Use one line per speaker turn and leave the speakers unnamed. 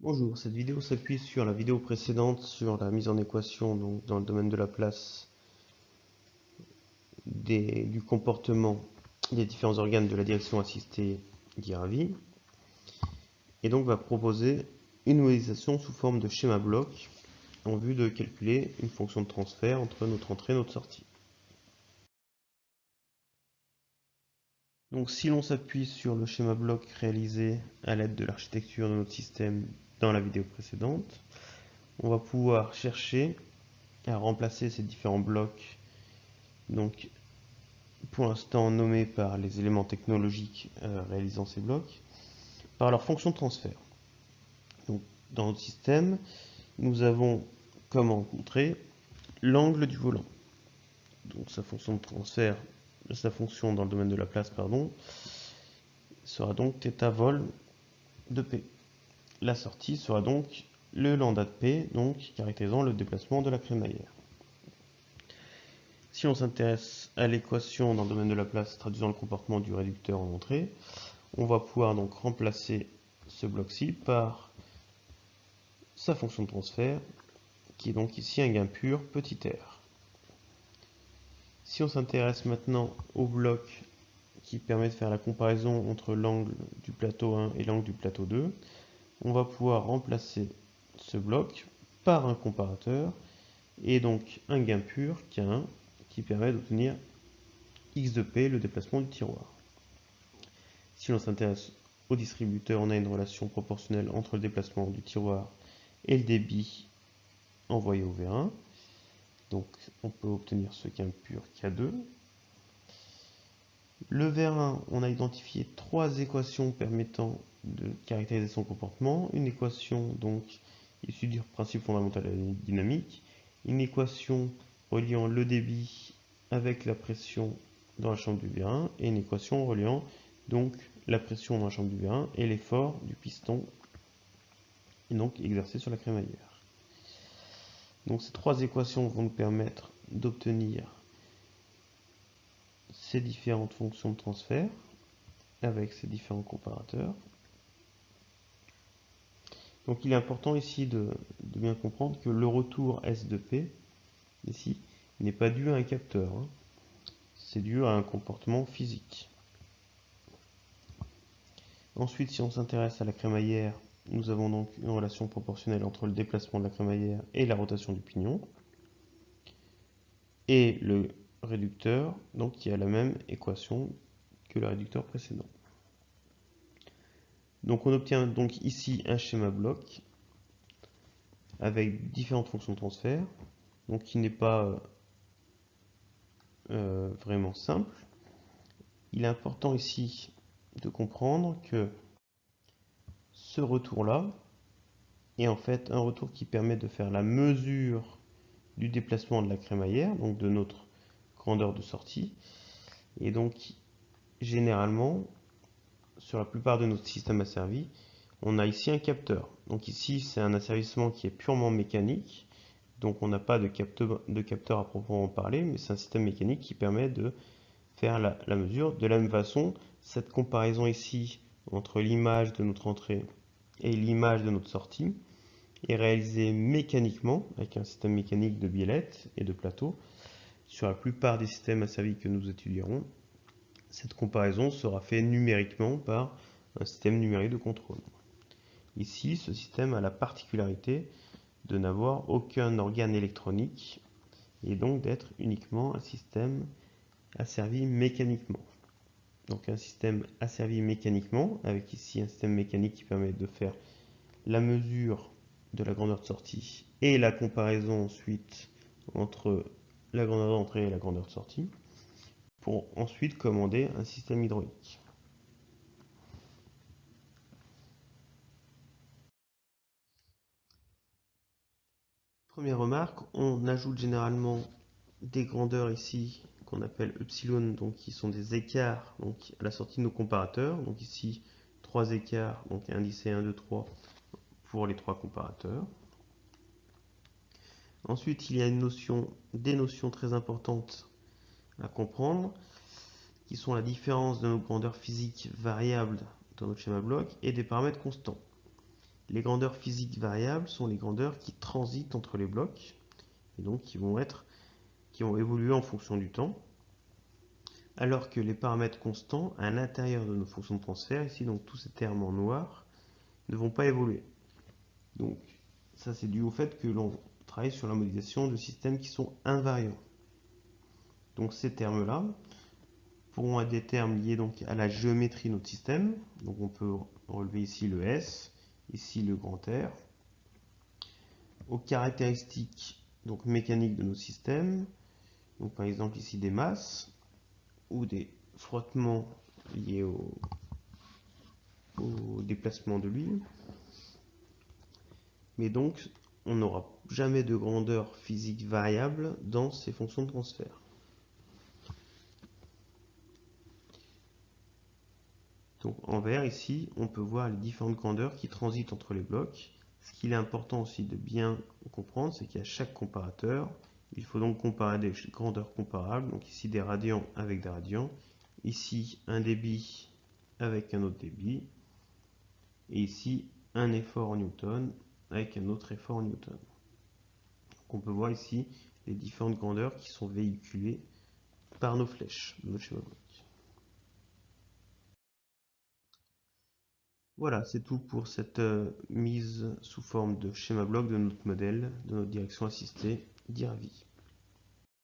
Bonjour, cette vidéo s'appuie sur la vidéo précédente sur la mise en équation donc, dans le domaine de la place du comportement des différents organes de la direction assistée d'Iravi et donc va proposer une modélisation sous forme de schéma bloc en vue de calculer une fonction de transfert entre notre entrée et notre sortie. Donc si l'on s'appuie sur le schéma bloc réalisé à l'aide de l'architecture de notre système dans la vidéo précédente, on va pouvoir chercher à remplacer ces différents blocs, donc pour l'instant nommés par les éléments technologiques réalisant ces blocs, par leur fonction de transfert. Donc, dans notre système, nous avons comme entrée l'angle du volant. Donc sa fonction de transfert, sa fonction dans le domaine de la place, pardon, sera donc θ vol de P. La sortie sera donc le lambda de P, donc caractérisant le déplacement de la crémaillère. Si on s'intéresse à l'équation dans le domaine de la place traduisant le comportement du réducteur en entrée, on va pouvoir donc remplacer ce bloc-ci par sa fonction de transfert, qui est donc ici un gain pur petit r. Si on s'intéresse maintenant au bloc qui permet de faire la comparaison entre l'angle du plateau 1 et l'angle du plateau 2, on va pouvoir remplacer ce bloc par un comparateur et donc un gain pur K1 qui permet d'obtenir x de p, le déplacement du tiroir. Si l'on s'intéresse au distributeur, on a une relation proportionnelle entre le déplacement du tiroir et le débit envoyé au V1. Donc on peut obtenir ce gain pur K2. Le V1, on a identifié trois équations permettant de caractériser son comportement. Une équation donc issue du principe fondamental de la dynamique, une équation reliant le débit avec la pression dans la chambre du V1 et une équation reliant donc la pression dans la chambre du V1 et l'effort du piston et donc exercé sur la crémaillère. Donc ces trois équations vont nous permettre d'obtenir ces différentes fonctions de transfert avec ces différents comparateurs. Donc il est important ici de bien comprendre que le retour S de P ici n'est pas dû à un capteur, hein. C'est dû à un comportement physique. Ensuite, si on s'intéresse à la crémaillère, nous avons donc une relation proportionnelle entre le déplacement de la crémaillère et la rotation du pignon. Et le réducteur, donc qui a la même équation que le réducteur précédent. Donc on obtient donc ici un schéma bloc avec différentes fonctions de transfert, donc qui n'est pas vraiment simple. Il est important ici de comprendre que ce retour-là est en fait un retour qui permet de faire la mesure du déplacement de la crémaillère, donc de notre grandeur de sortie. Et donc, généralement, sur la plupart de nos systèmes asservis, on a ici un capteur. Donc ici, c'est un asservissement qui est purement mécanique. Donc on n'a pas de capteur à proprement parler, mais c'est un système mécanique qui permet de faire la mesure. De la même façon, cette comparaison ici entre l'image de notre entrée et l'image de notre sortie est réalisée mécaniquement avec un système mécanique de biellettes et de plateaux. Sur la plupart des systèmes asservis que nous étudierons, cette comparaison sera faite numériquement par un système numérique de contrôle. Ici, ce système a la particularité de n'avoir aucun organe électronique et donc d'être uniquement un système asservi mécaniquement. Donc un système asservi mécaniquement, avec ici un système mécanique qui permet de faire la mesure de la grandeur de sortie et la comparaison ensuite entre la grandeur d'entrée et la grandeur de sortie, pour ensuite commander un système hydraulique. Première remarque, on ajoute généralement des grandeurs ici qu'on appelle epsilon, donc qui sont des écarts donc à la sortie de nos comparateurs. Donc ici, 3 écarts, donc indice 1, 2, 3 pour les 3 comparateurs. Ensuite, il y a des notions très importantes à comprendre, qui sont la différence de nos grandeurs physiques variables dans notre schéma bloc et des paramètres constants. Les grandeurs physiques variables sont les grandeurs qui transitent entre les blocs et donc qui vont évoluer en fonction du temps, alors que les paramètres constants à l'intérieur de nos fonctions de transfert, ici donc tous ces termes en noir, ne vont pas évoluer. Donc ça c'est dû au fait que l'on travaille sur la modélisation de systèmes qui sont invariants. Donc ces termes-là pourront être des termes liés donc à la géométrie de notre système. Donc on peut relever ici le S, ici le grand R, aux caractéristiques donc mécaniques de nos systèmes, donc par exemple ici des masses ou des frottements liés au déplacement de l'huile. Mais donc on n'aura jamais de grandeur physique variable dans ces fonctions de transfert. Donc en vert ici, on peut voir les différentes grandeurs qui transitent entre les blocs. Ce qu'il est important aussi de bien comprendre, c'est qu'à chaque comparateur, il faut donc comparer des grandeurs comparables. Donc ici des radians avec des radians, ici un débit avec un autre débit, et ici un effort en newton avec un autre effort en newton. Donc on peut voir ici les différentes grandeurs qui sont véhiculées par nos flèches de notre schéma bloc. Voilà, c'est tout pour cette mise sous forme de schéma bloc de notre modèle, de notre direction assistée d'IRVI.